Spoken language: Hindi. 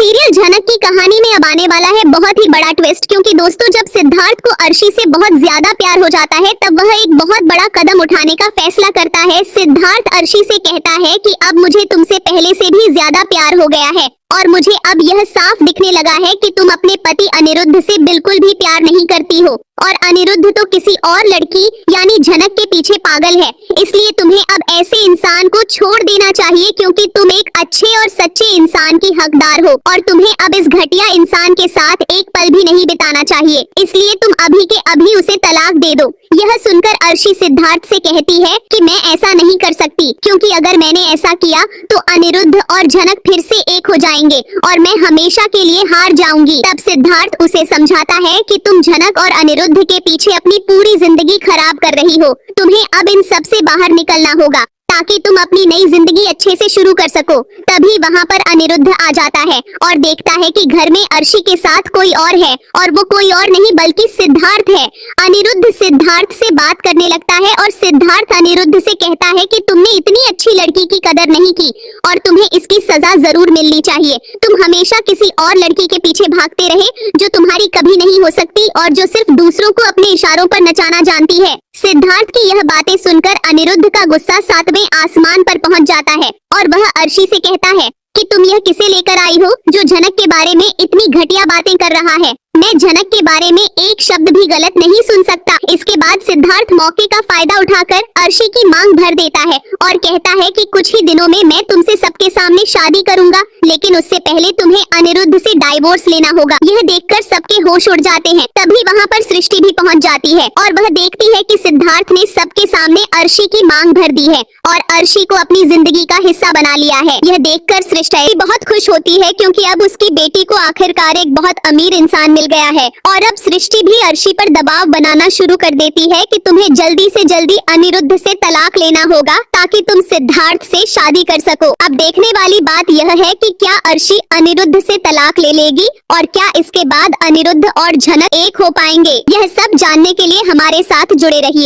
सीरियल झनक की कहानी में अब आने वाला है बहुत ही बड़ा ट्विस्ट, क्योंकि दोस्तों जब सिद्धार्थ को अर्शी से बहुत ज्यादा प्यार हो जाता है तब वह एक बहुत बड़ा कदम उठाने का फैसला करता है। सिद्धार्थ अर्शी से कहता है कि अब मुझे तुमसे पहले से भी ज्यादा प्यार हो गया है और मुझे अब यह साफ दिखने लगा है कि तुम अपने पति अनिरुद्ध से बिल्कुल भी प्यार नहीं करती हो और अनिरुद्ध तो किसी और लड़की यानी झनक के पीछे पागल है। इसलिए तुम्हें अब ऐसे इंसान को छोड़ देना चाहिए, क्योंकि तुम एक अच्छे और सच्चे इंसान की हकदार हो और तुम्हें अब इस घटिया इंसान के साथ एक पल भी नहीं बिताना चाहिए। इसलिए तुम अभी के अभी उसे तलाक दे दो। यह सुनकर अर्शी सिद्धार्थ से कहती है कि मैं ऐसा नहीं कर सकती, क्योंकि अगर मैंने ऐसा किया तो अनिरुद्ध और झनक फिर से एक हो जाएंगे और मैं हमेशा के लिए हार जाऊंगी। तब सिद्धार्थ उसे समझाता है कि तुम झनक और अनिरुद्ध के पीछे अपनी पूरी जिंदगी खराब कर रही हो। तुम्हें अब इन सब से बाहर निकलना होगा ताकि तुम अपनी नई जिंदगी अच्छे से शुरू कर सको। तभी वहाँ पर अनिरुद्ध आ जाता है और देखता है कि घर में अर्शी के साथ कोई और है और वो कोई और नहीं बल्कि सिद्धार्थ है। अनिरुद्ध सिद्धार्थ से बात करने लगता है और सिद्धार्थ अनिरुद्ध से कहता है कि तुमने इतनी अच्छी लड़की की कदर नहीं की और तुम्हें इसकी सजा जरूर मिलनी चाहिए। तुम हमेशा किसी और लड़की के पीछे भागते रहे जो तुम्हारी कभी नहीं हो सकती और जो सिर्फ दूसरों को अपने इशारों पर नचाना जानती है। सिद्धार्थ की यह बातें सुनकर अनिरुद्ध का गुस्सा सातवें आसमान पर पहुंच जाता है और वह अर्शी से कहता है कि तुम यह किसे लेकर आई हो जो झनक के बारे में इतनी घटिया बातें कर रहा है। मैं झनक के बारे में एक शब्द भी गलत नहीं सुन सकता। इसके बाद सिद्धार्थ मौके का फायदा उठाकर अर्शी की मांग भर देता है और कहता है कि कुछ ही दिनों में मैं तुमसे सबके सामने शादी करूंगा, लेकिन उससे पहले तुम्हें अनिरुद्ध से डाइवोर्स लेना होगा। यह देखकर सबके होश उड़ जाते हैं। तभी वहाँ पर सृष्टि भी पहुँच जाती है और वह देखती है कि सिद्धार्थ ने सबके सामने अर्शी की मांग भर दी है और अर्शी को अपनी जिंदगी का हिस्सा बना लिया है। यह देखकर सृष्टि बहुत खुश होती है, क्योंकि अब उसकी बेटी को आखिरकार एक बहुत अमीर इंसान मिल गया है। और अब सृष्टि भी अर्शी पर दबाव बनाना शुरू कर देती है कि तुम्हें जल्दी से जल्दी अनिरुद्ध से तलाक लेना होगा ताकि तुम सिद्धार्थ से शादी कर सको। अब देखने वाली बात यह है कि क्या अर्शी अनिरुद्ध से तलाक ले लेगी और क्या इसके बाद अनिरुद्ध और झनक एक हो पाएंगे। यह सब जानने के लिए हमारे साथ जुड़े रहिए।